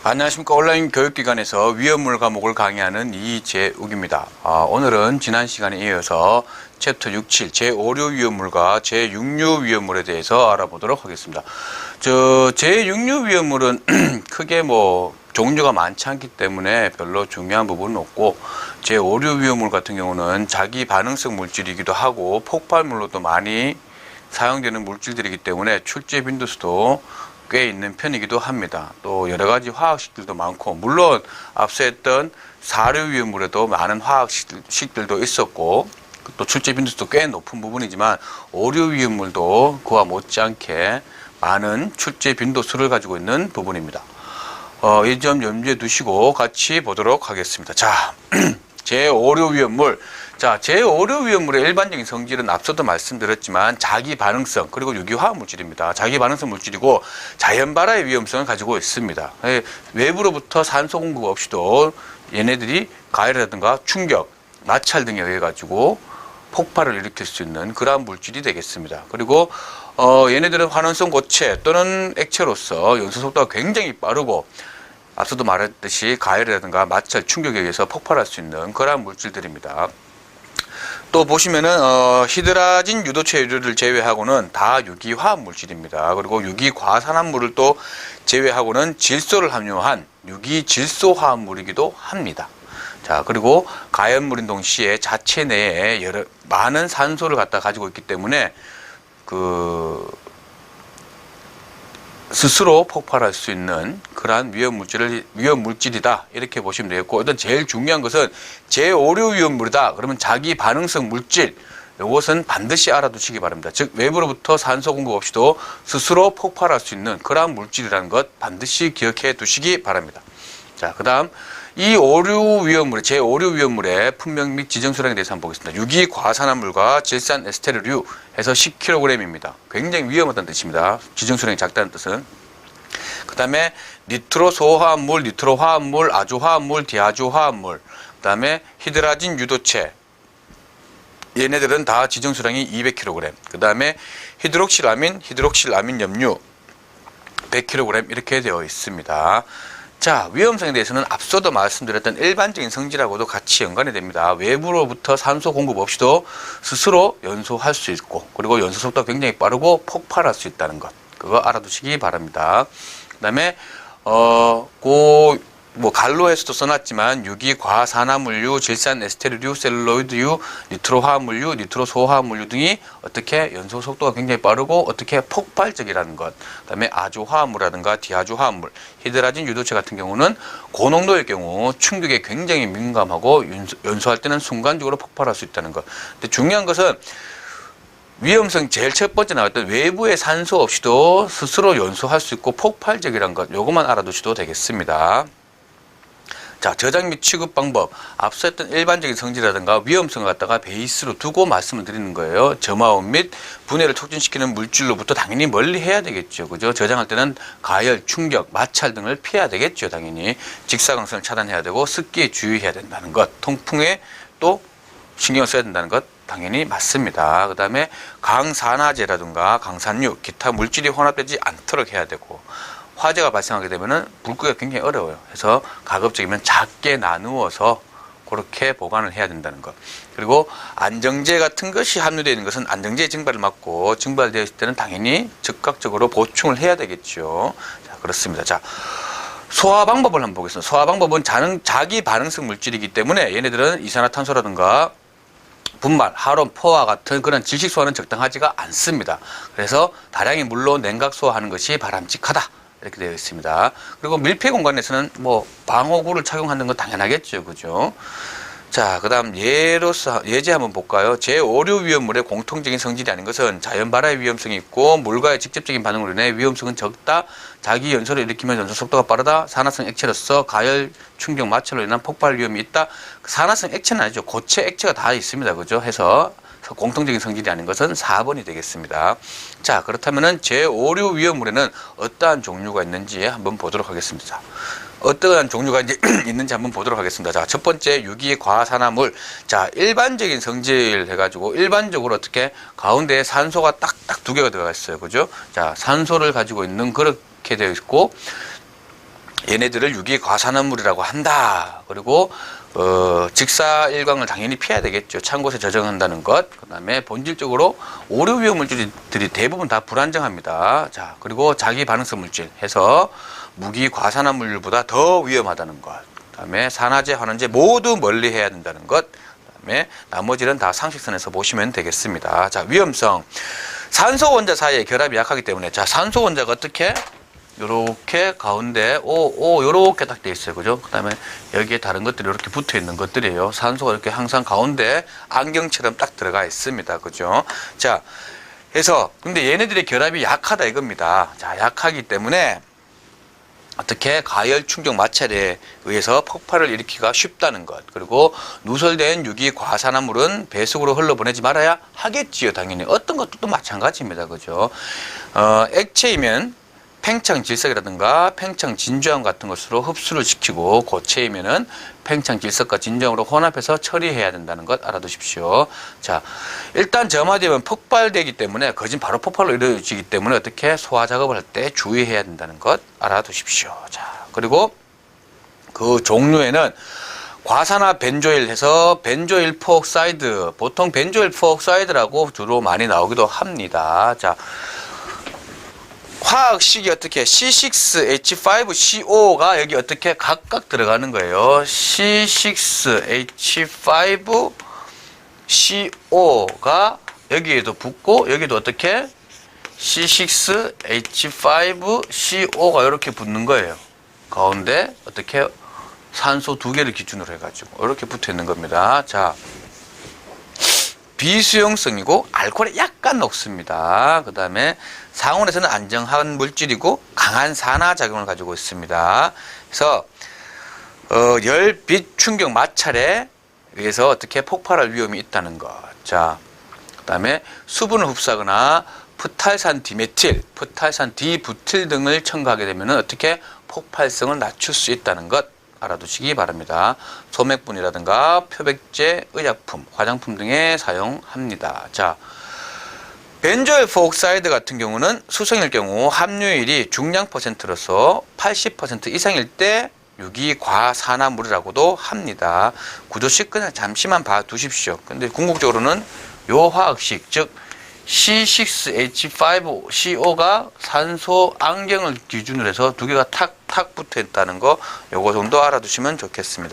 안녕하십니까. 온라인 교육기관에서 위험물 과목을 강의하는 이재욱입니다. 오늘은 지난 시간에 이어서 챕터 67 제5류 위험물과 제6류 위험물에 대해서 알아보도록 하겠습니다. 제6류 위험물은 크게 종류가 많지 않기 때문에 별로 중요한 부분은 없고, 제5류 위험물 같은 경우는 자기 반응성 물질이기도 하고 폭발물로도 많이 사용되는 물질들이기 때문에 출제 빈도수도 꽤 있는 편이기도 합니다. 또 여러 가지 화학식들도 많고, 물론 앞서 했던 4류 위험물에도 많은 화학식들도 있었고, 또 출제 빈도수도 꽤 높은 부분이지만 5류 위험물도 그와 못지않게 많은 출제 빈도수를 가지고 있는 부분입니다. 이 점 염두에 두시고 같이 보도록 하겠습니다. 자, 제5류 위험물. 자, 제5류 위험물의 일반적인 성질은 앞서도 말씀드렸지만 자기 반응성 그리고 유기화학 물질입니다. 자기 반응성 물질이고 자연 발화의 위험성을 가지고 있습니다. 외부로부터 산소 공급 없이도 얘네들이 가열이라든가 충격, 마찰 등에 의해 가지고 폭발을 일으킬 수 있는 그러한 물질이 되겠습니다. 그리고 얘네들은 환원성 고체 또는 액체로서 연소 속도가 굉장히 빠르고, 앞서도 말했듯이 가열이라든가 마찰, 충격에 의해서 폭발할 수 있는 그러한 물질들입니다. 또 보시면은 히드라진 유도체류를 제외하고는 다 유기화학 물질입니다. 그리고 유기과산화물을 또 제외하고는 질소를 함유한 유기질소화합물이기도 합니다. 자, 그리고 가연물인 동시에 자체 내에 많은 산소를 가지고 있기 때문에 스스로 폭발할 수 있는 그러한 위험 물질이다, 이렇게 보시면 되겠고, 일단 제일 중요한 것은 제5류 위험물이다 그러면 자기 반응성 물질, 이것은 반드시 알아두시기 바랍니다. 즉 외부로부터 산소 공급 없이도 스스로 폭발할 수 있는 그러한 물질이라는 것 반드시 기억해 두시기 바랍니다. 자, 그 다음 이 5류 위험물, 제5류 위험물의 분명 및 지정수량에 대해서 한번 보겠습니다. 유기과산화물과 질산 에스테르류 해서 10kg입니다. 굉장히 위험하다는 뜻입니다. 지정수량이 작다는 뜻은. 그 다음에 니트로소화합물, 니트로화합물, 아조화합물, 디아조화합물, 그 다음에 히드라진 유도체, 얘네들은 다 지정수량이 200kg. 그 다음에 히드록실아민, 히드록실아민 염류 100kg 이렇게 되어 있습니다. 자, 위험성에 대해서는 앞서도 말씀드렸던 일반적인 성질하고도 같이 연관이 됩니다. 외부로부터 산소 공급 없이도 스스로 연소할 수 있고, 그리고 연소 속도가 굉장히 빠르고 폭발할 수 있다는 것, 그거 알아두시기 바랍니다. 그 다음에 갈로에서도 써놨지만 유기과산화물류, 질산 에스테르류, 셀룰로이드유, 니트로화합물류, 니트로소화합물류 등이 어떻게 연소 속도가 굉장히 빠르고 어떻게 폭발적이라는 것, 그 다음에 아조화합물이라든가 디아조화합물, 히드라진 유도체 같은 경우는 고농도의 경우 충격에 굉장히 민감하고 연소할 때는 순간적으로 폭발할 수 있다는 것. 근데 중요한 것은 위험성 제일 첫 번째 나왔던 외부의 산소 없이도 스스로 연소할 수 있고 폭발적이라는 것, 요것만 알아두셔도 되겠습니다. 자, 저장 및 취급 방법. 앞서 했던 일반적인 성질이라든가 위험성을 갖다가 베이스로 두고 말씀을 드리는 거예요. 점화원 및 분해를 촉진시키는 물질로부터 당연히 멀리 해야 되겠죠. 그죠? 저장할 때는 가열, 충격, 마찰 등을 피해야 되겠죠. 당연히. 직사광선을 차단해야 되고 습기에 주의해야 된다는 것. 통풍에 또 신경을 써야 된다는 것. 당연히 맞습니다. 그 다음에 강산화제라든가 강산유, 기타 물질이 혼합되지 않도록 해야 되고, 화재가 발생하게 되면은 불 끄기가 굉장히 어려워요. 그래서 가급적이면 작게 나누어서 그렇게 보관을 해야 된다는 것. 그리고 안정제 같은 것이 함유되어 있는 것은 안정제의 증발을 막고, 증발되어 있을 때는 당연히 즉각적으로 보충을 해야 되겠죠. 자, 그렇습니다. 자, 소화 방법을 한번 보겠습니다. 소화 방법은 자기 반응성 물질이기 때문에 얘네들은 이산화탄소라든가 분말, 할온, 포와 같은 그런 질식 소화는 적당하지가 않습니다. 그래서 다량의 물로 냉각 소화하는 것이 바람직하다, 이렇게 되어 있습니다. 그리고 밀폐 공간에서는 방호구를 착용하는 건 당연하겠죠. 그죠? 자, 그 다음 예제 한번 볼까요? 제5류 위험물의 공통적인 성질이 아닌 것은 자연 발화의 위험성이 있고, 물과의 직접적인 반응으로 인해 위험성은 적다, 자기 연소를 일으키면 연소 속도가 빠르다, 산화성 액체로서 가열, 충격, 마찰로 인한 폭발 위험이 있다. 산화성 액체는 아니죠. 고체 액체가 다 있습니다. 그죠? 해서 공통적인 성질이 아닌 것은 4번이 되겠습니다. 자, 그렇다면은 제5류 위험물에는 어떠한 종류가 있는지 한번 보도록 하겠습니다. 어떠한 종류가 이제 있는지 한번 보도록 하겠습니다. 자, 첫 번째 유기과산화물. 자, 일반적인 성질 해가지고 일반적으로 어떻게 가운데에 산소가 딱딱 2개가 들어가 있어요. 그죠? 자, 산소를 가지고 있는 그렇게 되어 있고, 얘네들을 유기과산화물이라고 한다. 그리고 직사일광을 당연히 피해야 되겠죠. 찬 곳에 저장한다는 것. 그 다음에 본질적으로 오류 위험 물질들이 대부분 다 불안정합니다. 자, 그리고 자기 반응성 물질 해서 무기과산화물보다 더 위험하다는 것. 그 다음에 산화제, 환원제 모두 멀리 해야 된다는 것. 그 다음에 나머지는 다 상식선에서 보시면 되겠습니다. 자, 위험성. 산소 원자 사이에 결합이 약하기 때문에, 자, 산소 원자가 어떻게? 요렇게 가운데 요렇게 딱 돼 있어요. 그죠? 그 다음에 여기에 다른 것들이 이렇게 붙어 있는 것들이에요. 산소가 이렇게 항상 가운데 안경처럼 딱 들어가 있습니다. 그죠? 자, 그래서 근데 얘네들의 결합이 약하다 이겁니다. 자, 약하기 때문에 어떻게 가열 충격 마찰에 의해서 폭발을 일으키기가 쉽다는 것. 그리고 누설된 유기 과산화물은 배속으로 흘러보내지 말아야 하겠지요. 당연히 어떤 것도 또 마찬가지입니다. 그죠? 액체이면 팽창 질석이라든가 팽창 진주황 같은 것으로 흡수를 시키고, 고체이면은 팽창 질석과 진주황으로 혼합해서 처리해야 된다는 것 알아두십시오. 자, 일단 점화되면 폭발되기 때문에 거진 바로 폭발로 이루어지기 때문에 어떻게 소화 작업을 할 때 주의해야 된다는 것 알아두십시오. 자, 그리고 그 종류에는 과산화 벤조일 해서 벤조일 포옥사이드, 보통 벤조일 포옥사이드라고 주로 많이 나오기도 합니다. 자, 화학식이 어떻게 C6H5CO가 여기 어떻게 각각 들어가는 거예요. C6H5CO가 여기에도 붙고 여기도 어떻게 C6H5CO가 이렇게 붙는 거예요. 가운데 어떻게 산소 2개를 기준으로 해가지고 이렇게 붙어 있는 겁니다. 자, 비수용성이고 알코올이 약간 녹습니다. 그 다음에 상온에서는 안정한 물질이고 강한 산화 작용을 가지고 있습니다. 그래서 열, 빛, 충격, 마찰에 의해서 어떻게 폭발할 위험이 있다는 것. 자, 그 다음에 수분을 흡수하거나 프탈산 디메틸, 프탈산 디부틸 등을 첨가하게 되면 어떻게 폭발성을 낮출 수 있다는 것 알아두시기 바랍니다. 소맥분이라든가 표백제, 의약품, 화장품 등에 사용합니다. 자, 벤조일 포옥사이드 같은 경우는 수성일 경우 함유율이 중량 %로서 80% 이상일 때 유기과산화물이라고도 합니다. 구조식 그냥 잠시만 봐두십시오. 근데 궁극적으로는 요 화학식, 즉 C6H5CO가 산소 안경을 기준으로 해서 2개가 탁탁 붙어 있다는 거, 요거 정도 알아두시면 좋겠습니다.